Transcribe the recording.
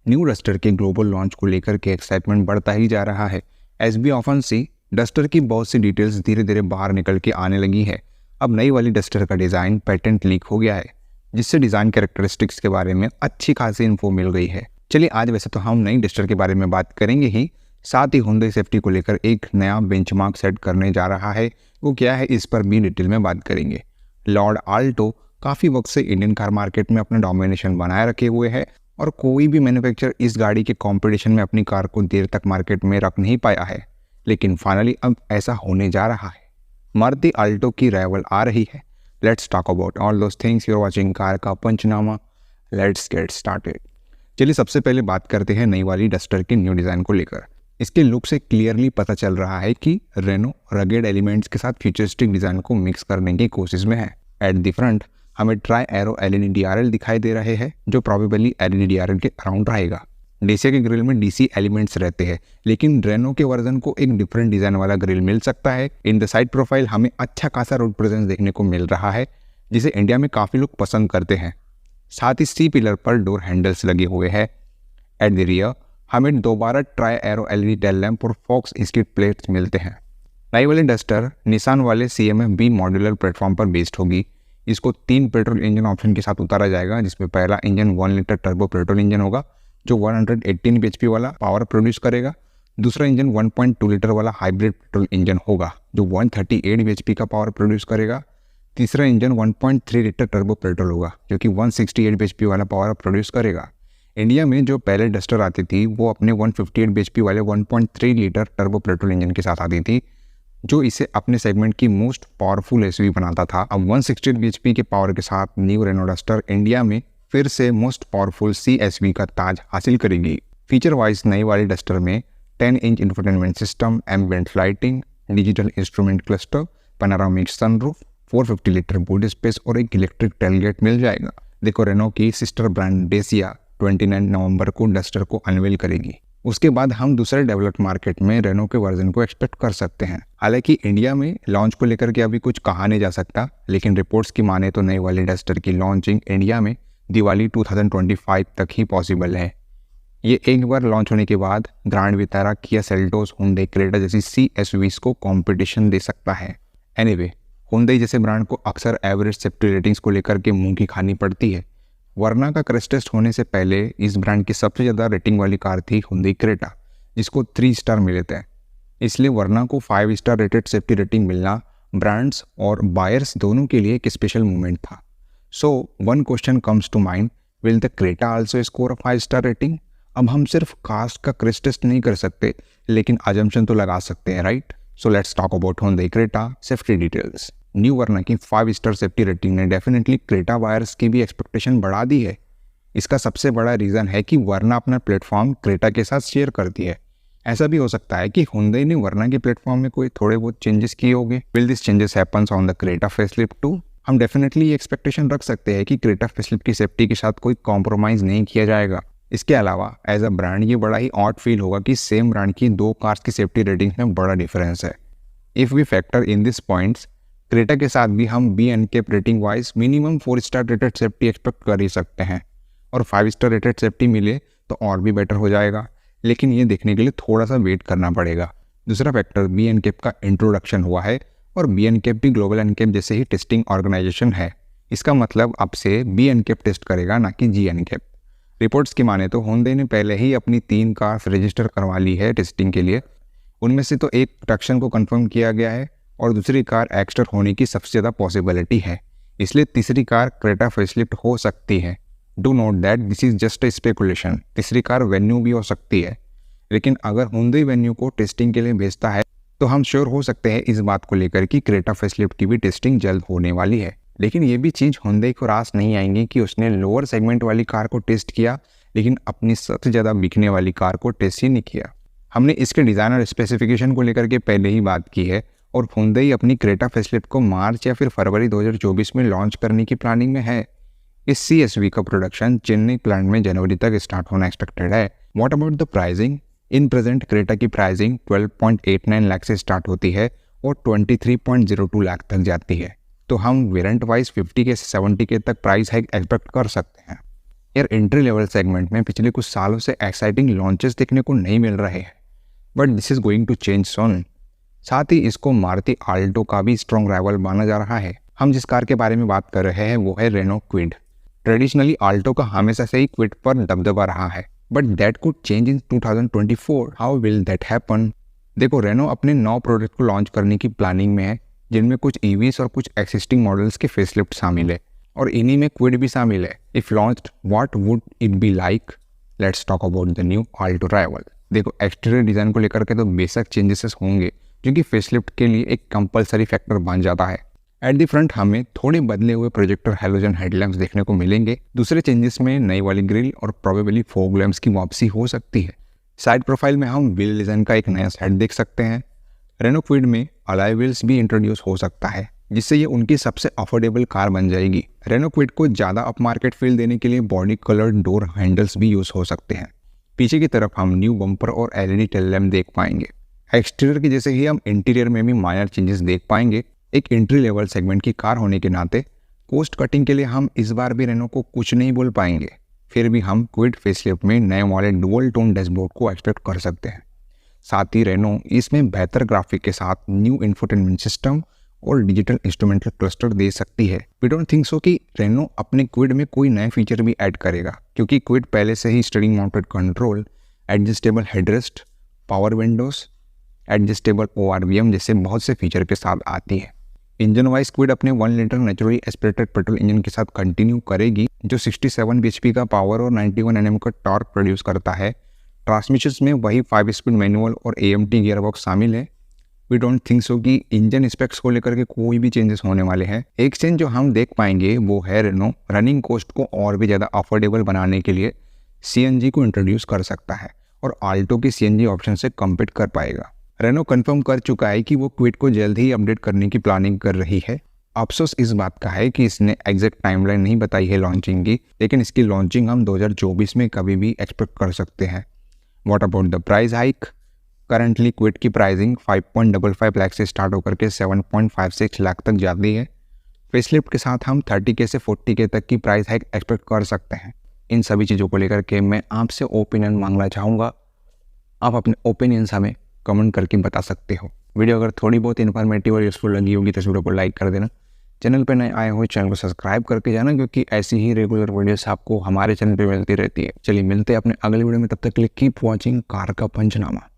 New Duster के global launch को लेकर के एक्साइटमेंट बढ़ता ही जा रहा है। As we often see, Duster की बहुत सी डिटेल्स धीरे धीरे बाहर निकल के आने लगी है। अब नई वाली डस्टर का डिज़ाइन पैटेंट लीक हो गया है, जिससे डिज़ाइन कैरेक्टरिस्टिक्स के बारे में अच्छी खासी इन्फो मिल गई है। चलिए आज वैसे तो हम नई डस्टर के बारे में बात करेंगे ही, साथ ही हुंडई सेफ्टी को लेकर एक नया बेंचमार्क सेट करने जा रहा है। वो क्या है, इस पर भी डिटेल में बात करेंगे। लॉर्ड आल्टो काफ़ी वक्त से इंडियन कार मार्केट में अपना डोमिनेशन बनाए रखे हुए है और कोई भी मैन्युफैक्चरर इस गाड़ी के कंपटीशन में अपनी कार को देर तक मार्केट में रख नहीं पाया है, लेकिन फाइनली अब ऐसा होने जा रहा है। मारुति आल्टो की राइवल आ रही है। Let's talk about all those things. You are watching car का पंचनामा। Let's get started. चलिए सबसे पहले बात करते हैं नई वाली डस्टर के न्यू डिज़ाइन को लेकर। इसके लुक से क्लियरली पता चल रहा है कि रेनो रगेड एलिमेंट्स के साथ फ्यूचरिस्टिक डिज़ाइन को मिक्स करने की कोशिश में है। एट द फ्रंट हमें ट्राई एरो एलईडी डीआरएल दिखाई दे रहे हैं, जो प्रोबेबली एलईडी डीआरएल के अराउंड रहेगा। डेसिया के ग्रिल में डीसी एलिमेंट्स रहते हैं, लेकिन रेनो के वर्जन को एक डिफरेंट डिज़ाइन वाला ग्रिल मिल सकता है। इन द साइड प्रोफाइल हमें अच्छा खासा रोड प्रेजेंस देखने को मिल रहा है, जिसे इंडिया में काफ़ी लोग पसंद करते हैं। साथ ही सी पिलर पर डोर हैंडल्स लगे हुए हैं। एट द रियर हमें दोबारा try arrow LED tail lamp और फॉक्स स्किड प्लेट्स मिलते हैं। नई वाली डस्टर निसान वाले CMF-B मॉड्यूलर प्लेटफॉर्म पर बेस्ड होगी। इसको 3 पेट्रोल इंजन ऑप्शन के साथ उतारा जाएगा, जिसमें पहला engine 1 litre turbo petrol engine होगा, जो 118 bhp वाला पावर प्रोड्यूस करेगा। दूसरा इंजन 1.2 लीटर वाला हाइब्रिड पेट्रोल इंजन होगा, जो 138 bhp का पावर प्रोड्यूस करेगा। तीसरा इंजन 1.3 लीटर टर्बो पेट्रोल होगा, जो कि 168 bhp वाला पावर प्रोड्यूस करेगा। इंडिया में जो पहले डस्टर आती थी वो अपने 158 bhp वाले 1.3 लीटर टर्बो पेट्रोल इंजन के साथ आती थी, जो इसे अपने सेगमेंट की मोस्ट पावरफुल एसयूवी बनाता था। अब 168 bhp के पावर के साथ न्यू रेनो डस्टर इंडिया में फिर से मोस्ट पावरफुल CSUV का ताज हासिल करेगी। फीचर वाइज नई वाली डस्टर में 10 inch infotainment system, ambient lighting, digital instrument cluster, panoramic sunroof, 450 litre boot space और एक इलेक्ट्रिक टेलगेट मिल जाएगा। देखो, रेनो की सिस्टर ब्रांड डेसिया 29 नवंबर को डस्टर को अनवेल करेगी। उसके बाद हम दूसरे डेवलप्ड मार्केट में रेनो के वर्जन को एक्सपेक्ट कर सकते हैं। हालांकि इंडिया में लॉन्च को लेकर के अभी कुछ कहा नहीं जा सकता, लेकिन रिपोर्ट्स की माने तो नई वाली डस्टर की लॉन्चिंग इंडिया में दिवाली 2025 तक ही पॉसिबल है। ये एक बार लॉन्च होने के बाद grand Vitara, Kia Seltos, Hyundai Creta जैसी CSUVs को कंपटीशन दे सकता है। एनीवे, हुंडई जैसे ब्रांड को अक्सर एवरेज सेफ्टी रेटिंग्स को लेकर के मुंह की खानी पड़ती है। वर्ना का क्रैश टेस्ट होने से पहले इस ब्रांड की सबसे ज़्यादा रेटिंग वाली कार थी हुंडई क्रेटा, जिसको 3 स्टार मिले थे। इसलिए वर्ना को 5 स्टार रेटेड सेफ्टी रेटिंग मिलना ब्रांड्स और बायर्स दोनों के लिए एक स्पेशल मोमेंट था। So one question comes to mind, will the Creta also score a 5 star rating? अब हम सिर्फ कास्ट का क्रैश टेस्ट नहीं कर सकते, लेकिन अजम्पशन तो लगा सकते हैं, right? So let's talk about Hyundai Creta safety details. New Verna की 5 स्टार सेफ्टी रेटिंग ने डेफिनेटली क्रेटा बायर्स की भी एक्सपेक्टेशन बढ़ा दी है। इसका सबसे बड़ा रीज़न है कि वर्ना अपना प्लेटफॉर्म क्रेटा के साथ शेयर करती है। ऐसा भी हो सकता है कि हुंडई ने वर्ना के प्लेटफॉर्म में कोई थोड़े बहुत चेंजेस किए होंगे। Will this changes happens on the Creta facelift too? हम डेफिनेटली ये एक्सपेक्टेशन रख सकते हैं कि क्रेटा फेसलिफ्ट की सेफ्टी के साथ कोई कॉम्प्रोमाइज़ नहीं किया जाएगा। इसके अलावा एज अ ब्रांड ये बड़ा ही ऑड फील होगा कि सेम ब्रांड की 2 कार्स की सेफ्टी रेटिंग में बड़ा डिफरेंस है। If we factor in this points, Creta के साथ भी हम B&K rating wise minimum 4 star rated safety expect कर ही सकते हैं, और 5 स्टार रेटेड सेफ्टी मिले तो और भी बेटर हो जाएगा, लेकिन ये देखने के लिए थोड़ा सा वेट करना पड़ेगा। दूसरा फैक्टर, B&K का इंट्रोडक्शन हुआ है और B&K भी ग्लोबल NCAP जैसे ही टेस्टिंग ऑर्गेनाइजेशन है। इसका मतलब अब से B&K टेस्ट करेगा, ना कि G&K। रिपोर्ट्स की माने तो हुंडई ने पहले ही अपनी 3 कार्स रजिस्टर करवा ली है टेस्टिंग के लिए। उनमें से तो एक प्रोडक्शन को कंफर्म किया गया है और दूसरी कार एक्स्टर होने की सबसे ज़्यादा पॉसिबिलिटी है, इसलिए तीसरी कार क्रेटा फेसलिफ्ट हो सकती है। Do not that this is just a speculation. तीसरी कार वेन्यू भी हो सकती है, लेकिन अगर हुंडई वेन्यू को टेस्टिंग के लिए भेजता है तो हम श्योर हो सकते हैं इस बात को लेकर कि क्रेटा फेसलिफ्ट की भी टेस्टिंग जल्द होने वाली है। लेकिन ये भी चीज़ हुंडई को रास नहीं आएंगी कि उसने लोअर सेगमेंट वाली कार को टेस्ट किया, लेकिन अपनी सबसे ज़्यादा बिकने वाली कार को टेस्ट ही नहीं किया। हमने इसके डिज़ाइन और स्पेसिफिकेशन को लेकर के पहले ही बात की है, और हुंडई अपनी क्रेटा फेसलिफ्ट को मार्च या फिर फरवरी 2024 में लॉन्च करने की प्लानिंग में है। इस CSUV का प्रोडक्शन चेन्नई प्लांट में जनवरी तक स्टार्ट होना एक्सपेक्टेड है। What about the pricing? In present Creta की प्राइसिंग 12.89 लाख से स्टार्ट होती है और 23.02 लाख तक जाती है, तो हम वेरिएंट वाइज 50K से 70K तक प्राइस हाइक एक्सपेक्ट कर सकते हैं। यार एंट्री लेवल सेगमेंट में पिछले कुछ सालों से एक्साइटिंग लॉन्चेस देखने को नहीं मिल रहे हैं, but this is going to change soon. साथ ही इसको मारुति आल्टो का भी स्ट्रॉन्ग राइवल माना जा रहा है। हम जिस कार के बारे में बात कर रहे हैं वो है रेनो क्विड। ट्रेडिशनली आल्टो का हमेशा से ही क्विड पर दबदबा रहा है, but that could change in 2024। How will that happen? देखो, रेनो अपने 9 प्रोडक्ट को लॉन्च करने की प्लानिंग में है, जिनमें कुछ ईवीज और कुछ एक्सिस्टिंग मॉडल्स के फेसलिफ्ट शामिल है, और इन्हीं में क्विड भी शामिल है। If launched, what would it be like? Let's talk about the new Alto rival. देखो, एक्सटीरियर डिजाइन को लेकर के तो बेसिक चेंजेस होंगे, जो कि फेसलिफ्ट के लिए एक कंपलसरी फैक्टर बन जाता है। एट द फ्रंट हमें थोड़े बदले हुए प्रोजेक्टर हैलोजन हेडलैम्प्स देखने को मिलेंगे। दूसरे चेंजेस में नई वाली ग्रिल और प्रोबेबली फॉग लैम्प्स की वापसी हो सकती है। साइड प्रोफाइल में हम व्हील डिजाइन का एक नया सेट देख सकते हैं। रेनो क्विड में अलॉय व्हील्स भी इंट्रोड्यूस हो सकता है, जिससे ये उनकी सबसे अफोर्डेबल कार बन जाएगी। रेनो क्विड को ज़्यादा अप मार्केट फील देने के लिए बॉडी कलर्ड डोर हैंडल्स भी यूज़ हो सकते हैं। पीछे की तरफ हम न्यू बम्पर और एलईडी टेल लैम्प देख पाएंगे। एक्सटीरियर की जैसे ही हम इंटीरियर में भी माइनर चेंजेस देख पाएंगे। एक एंट्री लेवल सेगमेंट की कार होने के नाते कोस्ट कटिंग के लिए हम इस बार भी रेनो को कुछ नहीं बोल पाएंगे। फिर भी हम क्विड फेसलिफ्ट में नए वाले डुअल टोन डैशबोर्ड को एक्सपेक्ट कर सकते हैं। साथ ही रेनो इसमें बेहतर ग्राफिक के साथ न्यू इंफोटेनमेंट सिस्टम और डिजिटल इंस्ट्रूमेंटल क्लस्टर दे सकती है। वी डोंट थिंक सो कि रेनो अपने क्विड में कोई नए फीचर भी ऐड करेगा, क्योंकि क्विड पहले से ही steering mounted control, adjustable headrest, power windows, adjustable ORVM जैसे बहुत से फीचर के साथ आती है। इंजन वाइज क्विड अपने 1 litre naturally aspirated petrol engine के साथ कंटिन्यू करेगी, जो 67 bhp का पावर और 91 Nm का टॉर्क प्रोड्यूस करता है। ट्रांसमिशन में वही 5 स्पीड मैनुअल और AMT गियरबॉक्स शामिल है। वी डोंट थिंक सो कि इंजन स्पेक्स को लेकर के कोई भी चेंजेस होने वाले हैं। एक चेंज जो हम देख पाएंगे वो है रेनो रनिंग कॉस्ट को और भी ज़्यादा अफोर्डेबल बनाने के लिए CNG को इंट्रोड्यूस कर सकता है और आल्टो की CNG ऑप्शन से कम्पीट कर पाएगा। रेनो कंफर्म कर चुका है कि वो क्विड को जल्द ही अपडेट करने की प्लानिंग कर रही है। अफसोस इस बात का है कि इसने एग्जैक्ट टाइमलाइन नहीं बताई है लॉन्चिंग की, लेकिन इसकी लॉन्चिंग हम 2024 में कभी भी एक्सपेक्ट कर सकते हैं। What about the price hike? Currently Kwid की प्राइसिंग 5.55 लाख से स्टार्ट होकर के 7.56 लाख तक जाती है। फेसलिफ्ट के साथ हम 30K से 40K तक की प्राइस हाइक एक्सपेक्ट कर सकते हैं। इन सभी चीज़ों को लेकर के मैं आपसे ओपिनियन मांगना चाहूँगा। आप अपने ओपिनियंस हमें कमेंट करके बता सकते हो। वीडियो अगर थोड़ी बहुत इन्फॉर्मेटिव और यूजफुल लगी होगी तो वीडियो को लाइक कर देना। चैनल पर नए आए हो चैनल को सब्सक्राइब करके जाना, क्योंकि ऐसी ही रेगुलर वीडियोस आपको हमारे चैनल पे मिलती रहती है। चलिए मिलते हैं अपने अगले वीडियो में, तब तक के लिए कीप वॉचिंग कार का पंचनामा।